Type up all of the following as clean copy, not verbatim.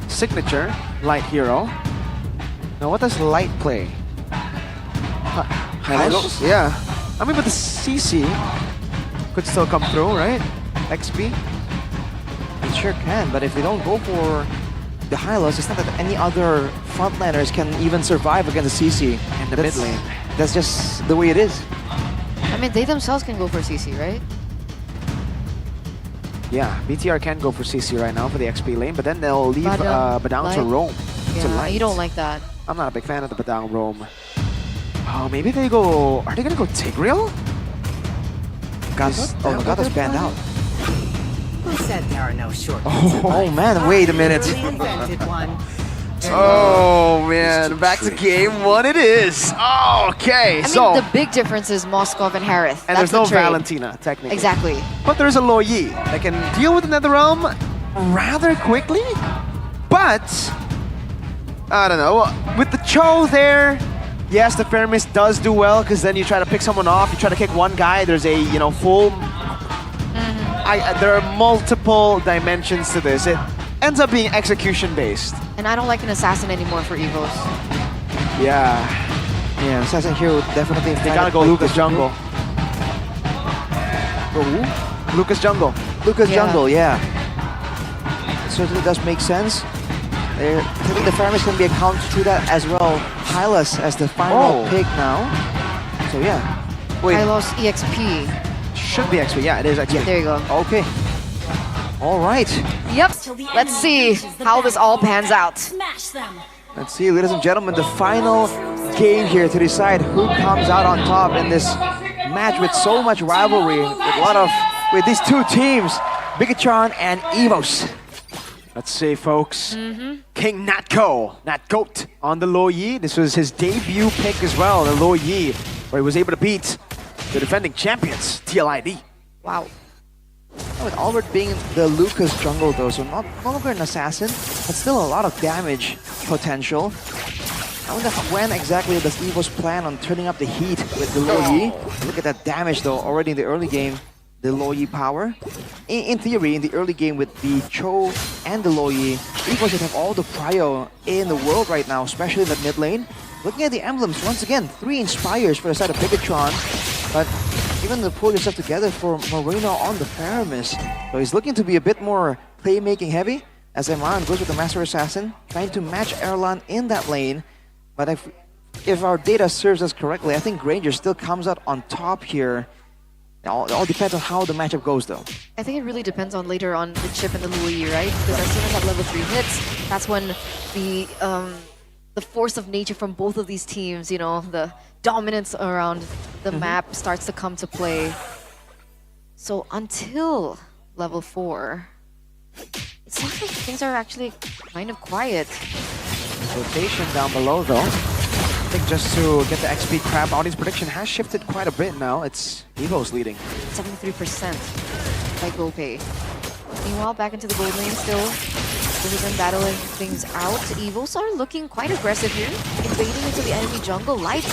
signature, Light Hero. Now what does Light play? Evos? Yeah. I mean, but the CC could still come through, right? XP? It sure can, but if they don't go for the Hylos, it's not that any other frontliners can even survive against the CC. In the mid lane. That's just the way it is. I mean, they themselves can go for CC, right? Yeah, BTR can go for CC right now for the XP lane, but then they'll leave Badang to roam. To Yeah, Light. you don't like that. I'm not a big fan of the Badang roam. Oh, maybe they go... Are they gonna go Tigreal? Gatot? Oh, Gatot's banned out. Who said there are no shortcuts? Oh man, wait a minute. We invented one. Oh man, back to game one it is. Oh, okay, I mean, the big difference is Moskov and Harith. and That's there's no the trade. Valentina, technically. Exactly. But there's a Lo Yi that can deal with the Netherrealm rather quickly. But, I don't know, with the Cho there, yes, the Fermis does do well, because then you try to pick someone off, you try to kick one guy, there's a, you know, full... there are multiple dimensions to this. It ends up being execution-based. And I don't like an assassin anymore for Evos. Yeah. Yeah, Assassin Hero definitely. They gotta go Lucas Jungle. Lucas Jungle. Lucas Yeah. Jungle, yeah. It certainly does make sense. I think the Farmers can be accounted to that as well. Hylos as the final pick now. So yeah. Wait, Hylos EXP. Should be XP. Yeah, it is XP. There you go. okay. All right. Yep. Let's see how this all pans out. Smash them. Let's see, ladies and gentlemen, the final game here to decide who comes out on top in this match with so much rivalry, with these two teams, Bigetron and Evos. Let's see, folks. King Natko, Natgoat on the Lo Yi. This was his debut pick as well, the Lo Yi, where he was able to beat the defending champions, TLID. Wow. With Albert being the Lucas jungle though, so no longer an assassin, but still a lot of damage potential. I wonder when exactly does Evos plan on turning up the heat with the Lo Yi. Look at that damage though, already in the early game, the Lo Yi power. In theory, in the early game with the Cho and the Lo Yi, Evos should have all the prio in the world right now, especially in the mid lane. Looking at the emblems, once again, 3 Inspires for the side of Bigetron, but even to pull yourself together for Moreno on the Paramis. So he's looking to be a bit more playmaking heavy, as Eman goes with the Master Assassin, trying to match Erlan in that lane. But if our data serves us correctly, I think Granger still comes out on top here. It all depends on how the matchup goes though. I think it really depends on later on the chip and the Louis, right? Because as soon as that level 3 hits, that's when the force of nature from both of these teams, you know, the dominance around the map starts to come to play. So until level 4, it seems like things are actually kind of quiet. Rotation down below though. I think just to get the XP crab, audience prediction has shifted quite a bit now. It's Evos leading. 73% by GoPay. Meanwhile, back into the gold lane still. They've been battling things out. Evos are looking quite aggressive here, invading into the enemy jungle. Light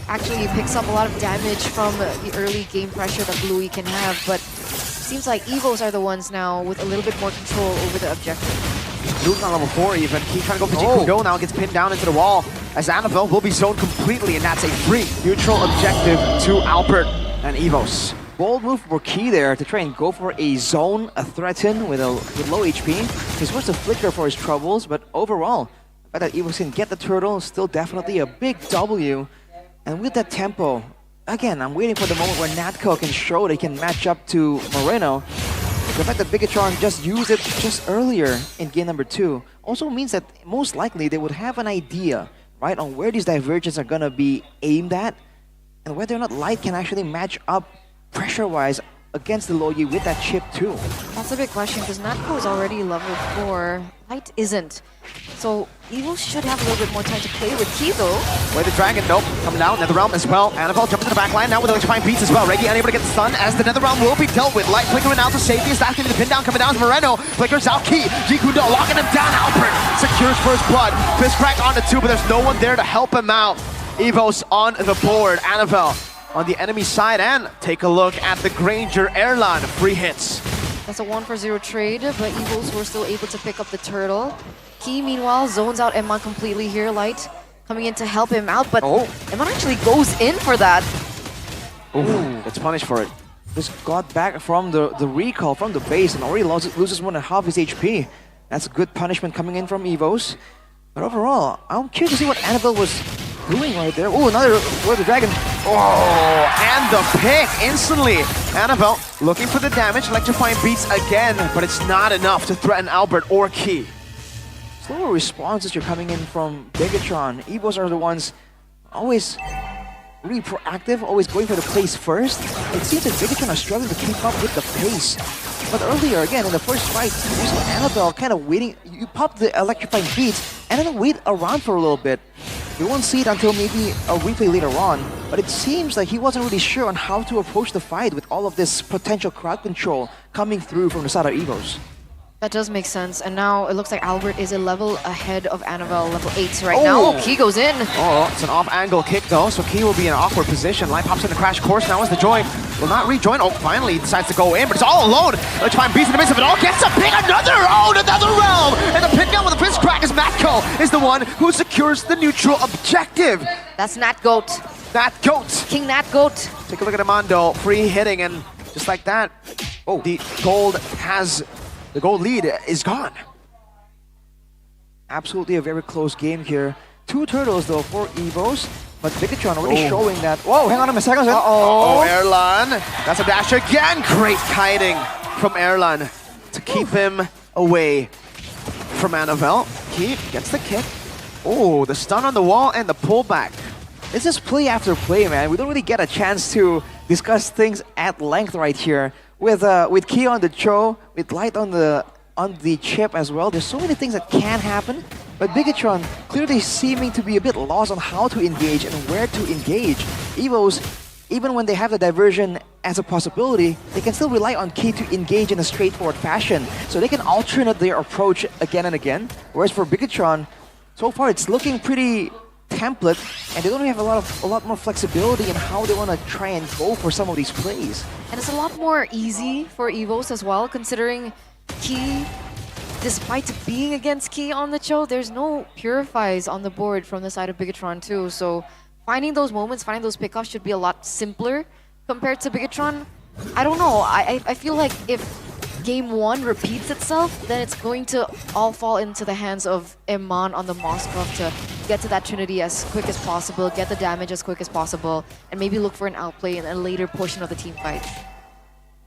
actually picks up a lot of damage from the early game pressure that Bluey can have, but seems like Evos are the ones now with a little bit more control over the objective. Luke on level 4 even. He trying to go for Kudo now, gets pinned down into the wall as Annabelle will be zoned completely, and that's a free neutral objective to Albert and Evos. Bold move for Key there to try and go for a zone, a threaten with low HP. He's forced to flicker for his troubles, but overall, the fact that Evos can get the turtle is still definitely a big W. And with that tempo, again, I'm waiting for the moment where Natko can show they can match up to Moreno. The fact that Bigetron just used it just earlier in game number 2 also means that most likely they would have an idea, right, on where these divergences are gonna be aimed at, and whether or not Light can actually match up pressure-wise against the Lo Yi with that chip too. That's a big question because Natko is already level 4. Light isn't. So Evil should have a little bit more time to play with Key though. Wait, the dragon, nope, coming down, Netherrealm as well. Annabelle jumps to the back line now with electrifying beats as well. Reggie unable to get the stun as the Netherrealm will be dealt with. Light flickering out to safety, is asking the pin down, coming down to Moreno. Flickers out Key, Jikudo locking him down. Albert secures first blood. Fist crack on the 2, but there's no one there to help him out. Evos on the board, Annabelle on the enemy side, and take a look at the Granger Erlan free hits. That's a 1-for-0 trade, but Evos were still able to pick up the turtle. Key, meanwhile, zones out Emon completely here. Light coming in to help him out, but Emon actually goes in for that. Ooh, gets punished for it. Just got back from the recall from the base and already loses more than half his HP. That's a good punishment coming in from Evos. But overall, I'm curious to see what Annabelle was doing right there. Oh, another Word of the Dragon. Oh, and the pick instantly. Annabelle looking for the damage, electrifying beats again, but it's not enough to threaten Albert or Key. Slower responses are coming in from Bigetron. Evos are the ones always really proactive, always going for the plays first. It seems that Bigetron are struggling to keep up with the pace. But earlier, again, in the first fight, you saw Annabelle kind of waiting. You pop the electrifying beats and then wait around for a little bit. You won't see it until maybe a replay later on, but it seems like he wasn't really sure on how to approach the fight with all of this potential crowd control coming through from the side of Evos. That does make sense, and now it looks like Albert is a level ahead of Annabelle, level 8 right now. Oh, Key goes in. Oh, it's an off-angle kick though, so Key will be in an awkward position. Light pops in the crash course now as the join will not rejoin. Oh, finally he decides to go in, but it's all alone. Let's find beats in the midst of it all. Gets a pick, another realm, and the pick down with the fist crack as Matko is the one who secures the neutral objective. That's Nat Goat. Nat Goat. King Nat Goat. Take a look at Amando, free hitting, and just like that, oh, the gold lead is gone. Absolutely a very close game here. 2 turtles though for Evos, but Bigetron already showing that. Whoa, hang on a second. Oh, Erlan. That's a dash again. Great kiting from Erlan to keep him away from Annabelle. He gets the kick. Oh, the stun on the wall and the pullback. This is play after play, man. We don't really get a chance to discuss things at length right here. With Key on the Cho, with Light on the chip as well. There's so many things that can happen, but Bigetron clearly seeming to be a bit lost on how to engage and where to engage. Evos, even when they have the diversion as a possibility, they can still rely on Key to engage in a straightforward fashion, so they can alternate their approach again and again. Whereas for Bigetron, so far it's looking pretty template, and they don't have a lot more flexibility in how they want to try and go for some of these plays. And it's a lot more easy for Evos as well, considering Key, despite being against Key on the show, there's no purifies on the board from the side of Bigetron too. So finding those moments, finding those pickoffs should be a lot simpler compared to Bigetron. I don't know, I feel like if Game 1 repeats itself, then it's going to all fall into the hands of Emon on the Moskov to get to that Trinity as quick as possible, get the damage as quick as possible, and maybe look for an outplay in a later portion of the team fight.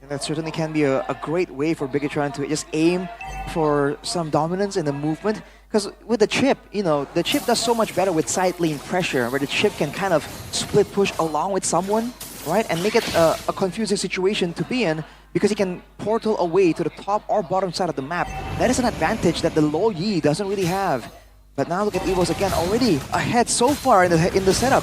And that certainly can be a great way for Bigetron to just aim for some dominance in the movement. Because with the chip, you know, the chip does so much better with side lane pressure, where the chip can kind of split push along with someone, right? And make it a confusing situation to be in, because he can portal away to the top or bottom side of the map. That is an advantage that the low Yi doesn't really have. But now look at Evos again, already ahead so far in the setup.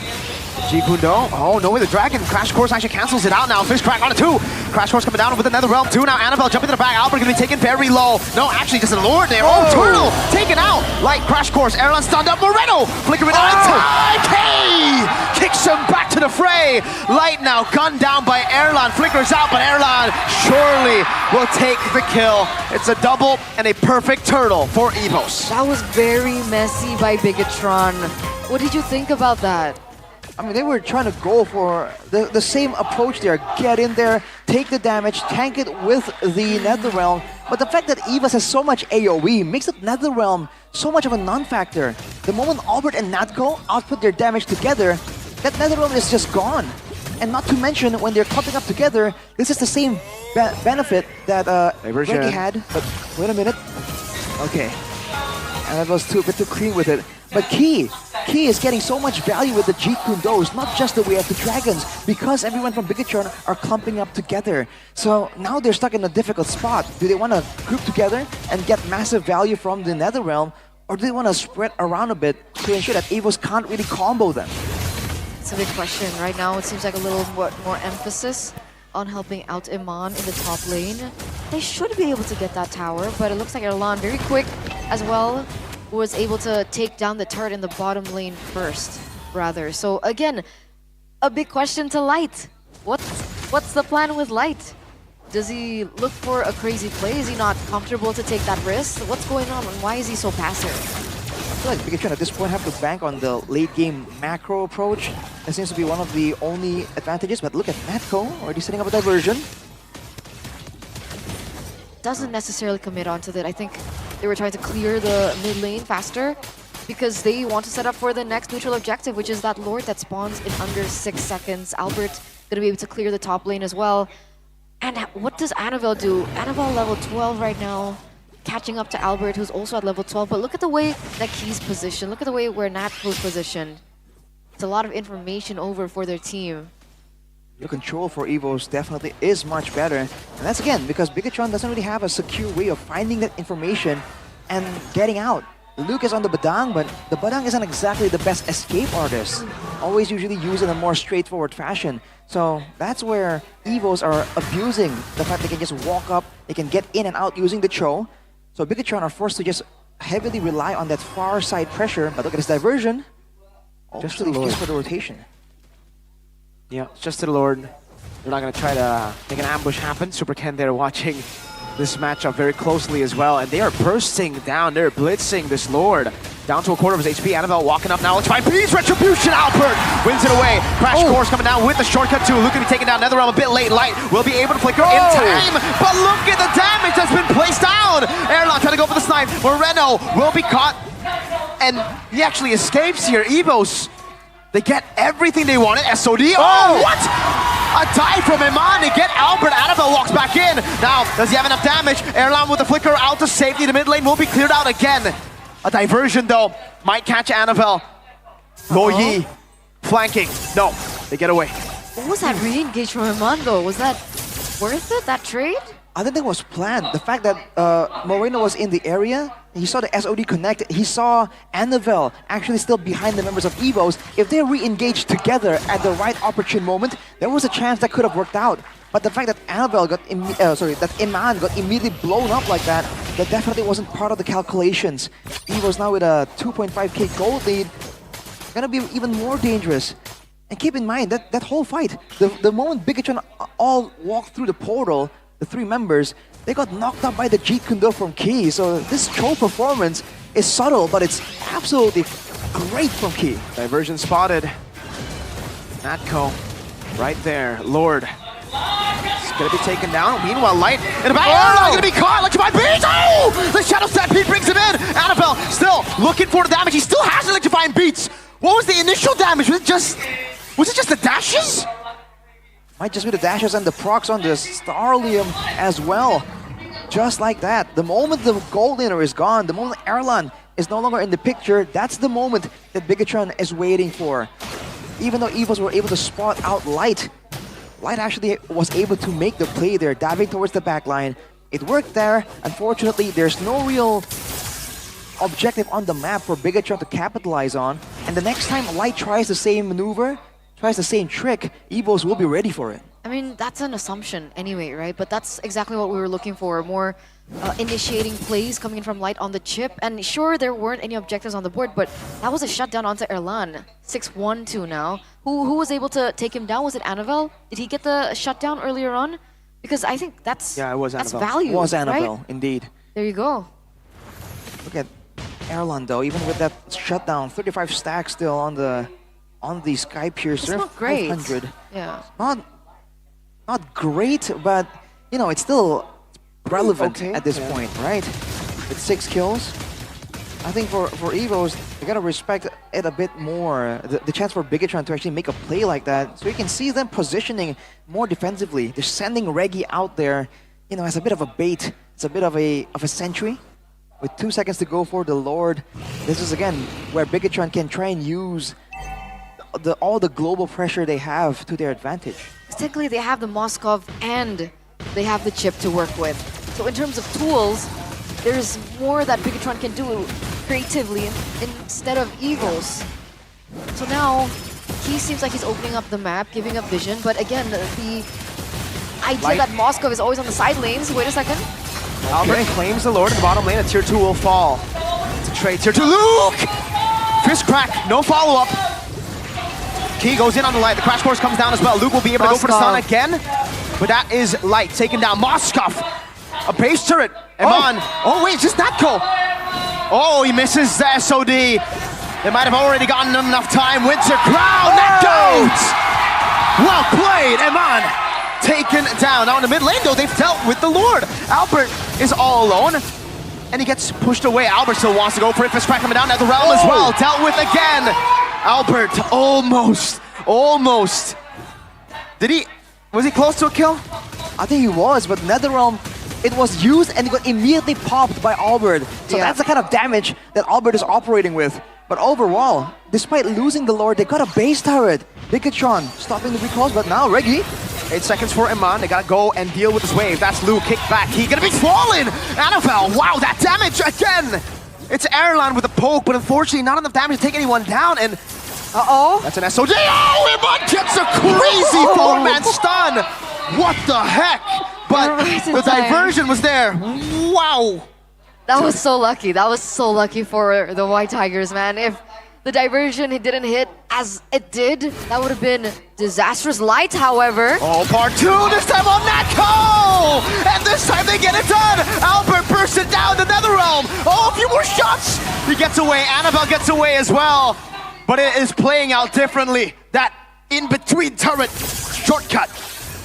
Jikundo, oh no way, the Dragon Crash Course actually cancels it out now. Fish Crack on a 2. Crash Course coming down with another realm 2. Now Annabelle jumping to the back. Albert gonna be taken very low. No, actually just a lure there. Oh, Turtle taken out. Light Crash Course, Erlan stunned up. Moreno flickering out in time. K kicks him back to the fray. Light now gunned down by Erlan. Flickers out, but Erlan surely will take the kill. It's a double and a perfect turtle for Evos. That was very messy by Bigetron. What did you think about that? I mean, they were trying to go for the same approach there. Get in there, take the damage, tank it with the Netherrealm. But the fact that Evos has so much AoE makes it Netherrealm so much of a non-factor. The moment Albert and Natko output their damage together, that Netherrealm is just gone. And not to mention, when they're clumping up together, this is the same benefit that Reggie had. But wait a minute. Okay. And that was a bit too clean with it. But Key is getting so much value with the Jeet Kune Dos, not just the way of the Dragons, because everyone from Bigetron are clumping up together. So now they're stuck in a difficult spot. Do they want to group together and get massive value from the Netherrealm, or do they want to spread around a bit to ensure that Evos can't really combo them? It's a big question. Right now, it seems like a little more emphasis on helping out Iman in the top lane. They should be able to get that tower, but it looks like Erlan very quick as well was able to take down the turret in the bottom lane first, rather. So again, a big question to Light. What's the plan with Light? Does he look for a crazy play? Is he not comfortable to take that risk? What's going on and why is he so passive? I feel like Bigetron at this point have to bank on the late game macro approach. That seems to be one of the only advantages, but look at Matko already setting up a diversion. Doesn't necessarily commit onto that. I think they were trying to clear the mid lane faster because they want to set up for the next neutral objective, which is that Lord that spawns in under 6 seconds. Albert gonna be able to clear the top lane as well. And what does Annabelle do? Annabelle level 12 right now, catching up to Albert, who's also at level 12. But look at the way that Key's positioned. Look at the way where Natko's positioned. It's a lot of information over for their team. The control for Evos definitely is much better. And that's again because Bigetron doesn't really have a secure way of finding that information and getting out. Luke is on the Badang, but the Badang isn't exactly the best escape artist. Always usually used in a more straightforward fashion. So that's where Evos are abusing the fact they can just walk up, they can get in and out using the Cho. So Bigetron are forced to just heavily rely on that far side pressure. But look at this diversion. Just for the rotation. Yeah, it's just to the Lord. They're not going to try to make an ambush happen. Super Ken there watching this matchup very closely as well. And they are bursting down. They're blitzing this Lord. Down to a quarter of his HP. Annabelle walking up now. Let's find Peace Retribution. Albert wins it away. Crash Course coming down with the shortcut too. Luke can be taken down. NetherRealm a bit late. Light will be able to flicker in time. But look at the damage that's been placed down. Erlan trying to go for the snipe. Moreno will be caught. And he actually escapes here. Evos, they get everything they wanted. SOD. Oh, what? A dive from Iman to get Albert. Annabelle walks back in. Now, does he have enough damage? Erlan with the flicker out to safety. The mid lane will be cleared out again. A diversion though might catch Annabelle. Lo Yi flanking. No, they get away. What was that re-engage from Iman though? Was that worth it, that trade? I think that was planned. The fact that Moreno was in the area, he saw the SOD connect, he saw Annabelle actually still behind the members of Evos. If they re-engaged together at the right opportune moment, there was a chance that could have worked out. But the fact that Annabelle got, that Iman got immediately blown up like that, that definitely wasn't part of the calculations. Evos now with a 2.5k gold lead, gonna be even more dangerous. And keep in mind that that whole fight, the moment Bigetron all walked through the portal, the three members, they got knocked out by the Jeet Kune Do from Key. So this Cho performance is subtle, but it's absolutely great from Key. Diversion spotted. Natko right there. Lord. It's gonna be taken down. Meanwhile, Light in the back. Oh, gonna be caught. Electrified Beast. Oh! The Shadow Stampede brings him in. Annabelle still looking for the damage. He still has Electrifying Beats. What was the initial damage? Was it just the dashes? Might just be the dashes and the procs on the Starlium as well. Just like that. The moment the gold laner is gone, the moment Erlan is no longer in the picture, that's the moment that Bigetron is waiting for. Even though Evos were able to spot out Light, Light actually was able to make the play there, diving towards the back line. It worked there. Unfortunately, there's no real objective on the map for Bigetron to capitalize on. And the next time Light tries the same maneuver, tries the same trick, Evos will be ready for it. I mean, that's an assumption anyway, right? But that's exactly what we were looking for. More initiating plays coming in from Light on the chip. And sure, there weren't any objectives on the board, but that was a shutdown onto Erlan. 6-1-2 now. Who was able to take him down? Was it Annabelle? Did he get the shutdown earlier on? Because I think that's, yeah, it was that's Annabelle. value, It was Annabelle, right? indeed. There you go. Look at Erlan though, even with that shutdown, 35 stacks still on the Sky Piercer. It's not great. 500. Yeah. Not great, but you know, it's still relevant Okay, at this yeah. point, right? With 6 kills. I think for Evos, they gotta respect it a bit more. The chance for Bigetron to actually make a play like that. So you can see them positioning more defensively. They're sending Reggie out there, you know, as a bit of a bait. It's a bit of a sentry. With 2 seconds to go for the Lord. This is again where Bigetron can try and use all the global pressure they have to their advantage. Technically, they have the Moskov and they have the chip to work with. So in terms of tools, there's more that Bigetron can do creatively instead of Evos. So now, he seems like he's opening up the map, giving up vision. But again, the idea that Moskov is always on the side lanes. Wait a second. Albert claims the Lord in the bottom lane. A tier 2 will fall. It's a trade. Tier 2. Luke! Fist crack. No follow-up. Key goes in on the Light. The Crash Course comes down as well. Luke will be able to go for the stun again. but that is Light taking down Moskov. A base turret. Eman. Oh wait, just Natko. Oh, he misses the SOD. They might have already gotten enough time. Winter Crown. That goes. Well played, Eman. Taken down. Now in the mid lane though, they've dealt with the Lord. Albert is all alone. And he gets pushed away. Albert still wants to go for it. Fist crack coming down at the realm as well. Dealt with again. Albert almost. Was he close to a kill? I think he was, but NetherRealm, it was used and it got immediately popped by Albert. So that's the kind of damage that Albert is operating with. But overall, despite losing the Lord, they got a base turret. Bigetron stopping the recalls, but now Reggie. 8 seconds for Eman. They gotta go and deal with this wave. That's Lou, kick back. He gonna be fallen! Annabelle, wow, that damage again! It's Erlan with a poke, but unfortunately not enough damage to take anyone down, and that's an SOD. Oh, Eman gets a crazy 4-man stun! What the heck? But the diversion was there. Wow! That was so lucky. That was so lucky for the White Tigers, man. If the diversion didn't hit as it did, that would have been disastrous. Light, however. Oh, part 2, this time on Natko! And this time they get it done! Albert bursts it down to NetherRealm! Oh, a few more shots! He gets away, Annabelle gets away as well. But it is playing out differently. That in-between turret shortcut.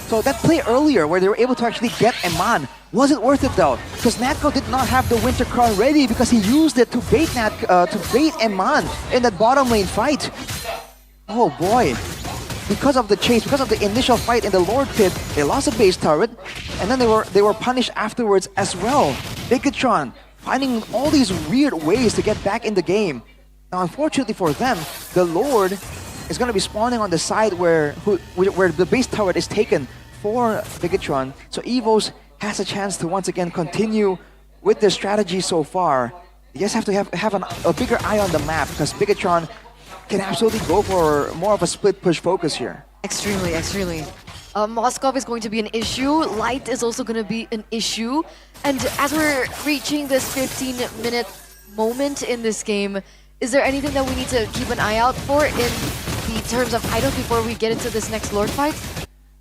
So that play earlier where they were able to actually get Eman wasn't worth it though, because Natko did not have the Winter Crown ready because he used it to bait Eman in that bottom lane fight. Oh boy. Because of the chase, because of the initial fight in the Lord Pit, they lost a base turret, and then they were punished afterwards as well. Bigetron finding all these weird ways to get back in the game. Now unfortunately for them, the Lord is going to be spawning on the side where the base turret is taken for Bigetron. So Evos has a chance to once again continue with their strategy so far. You just have to have a bigger eye on the map because Bigetron can absolutely go for more of a split push focus here. Extremely. Moskov is going to be an issue. Light is also going to be an issue. And as we're reaching this 15-minute moment in this game, is there anything that we need to keep an eye out for in the terms of items before we get into this next Lord fight?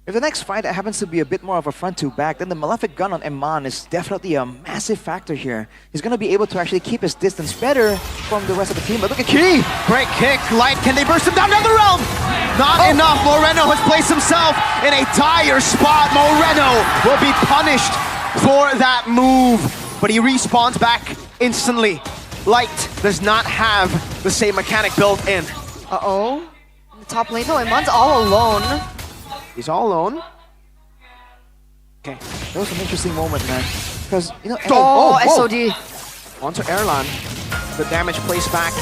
If the next fight happens to be a bit more of a front-to-back, then the Malefic Gun on Eman is definitely a massive factor here. He's going to be able to actually keep his distance better from the rest of the team. But look at Key! Great kick, Light, can they burst him down NetherRealm? Not enough, Moreno has placed himself in a dire spot. Moreno will be punished for that move, but he respawns back instantly. Light does not have the same mechanic built in. In the top lane though, Eman's all alone. He's all alone. Okay. That was an interesting moment, man. Because, you know... SOD. Onto Erlan. The damage placed back.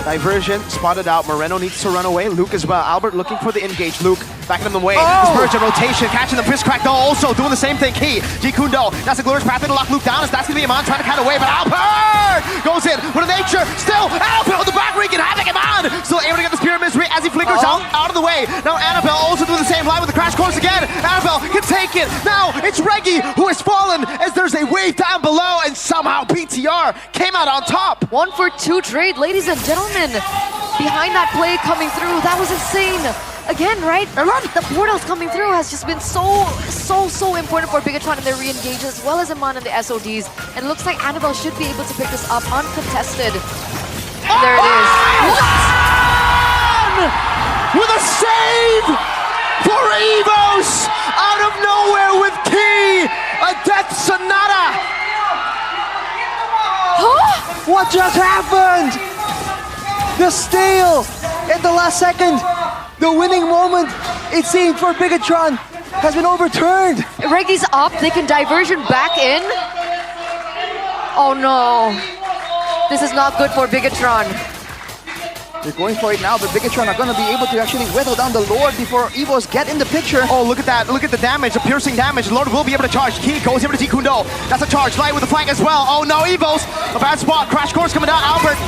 Diversion spotted out. Moreno needs to run away. Luke as well. Albert looking for the engage. Luke backing him away. Dispersion, rotation, catching the fist crack though. Also doing the same thing. Key. Jikundo. That's a glorious path to lock Luke down. As that's going to be Eman trying to cut away. But Albert goes in with a nature. Still, Albert on the back wreaking havoc. Eman still able to get this pyramid as he flickers out of the way. Now Annabelle also doing the same line with the crash course again. Annabelle can take it. Now it's Reggie who has fallen as there's a wave down below. And somehow BTR came out on top. 1 for 2 trade, ladies and gentlemen. Behind that play coming through, that was insane. Again, right? The portals coming through has just been so important for Bigetron in their re-engage as well as Eman and the SODs. And it looks like Annabelle should be able to pick this up uncontested. And there it is. With a save for Evos out of nowhere with Key, a death sonata. What just happened? The steal in the last second. The winning moment, it seemed, for Bigetron has been overturned. Reggie's up, they can diversion back in. Oh no. This is not good for Bigetron. They're going for it now, but Bigetron are going to be able to actually whittle down the Lord before Evos get in the picture. Oh, look at that. Look at the damage, the piercing damage. Lord will be able to charge. Key goes over to Jikundo. That's a charge. Light with the flank as well. Oh no, Evos. A bad spot. Crash course coming down. Albert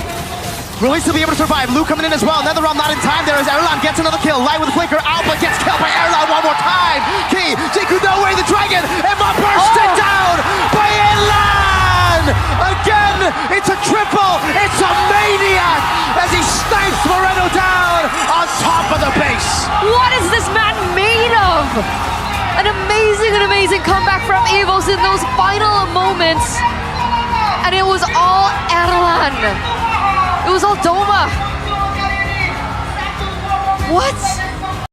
will he still be able to survive? Luke coming in as well. NetherRealm not in time there as Erlan gets another kill. Light with the flicker. Albert gets killed by Erlan one more time. Key, Jikundo away the dragon. Emma bursts it down by Erlan. Again, it's a triple. It's a maniac as he snipes Moreno down on top of the base. What is this man made of? An amazing comeback from Evos in those final moments. And it was all Erlan. It was all Doma. What?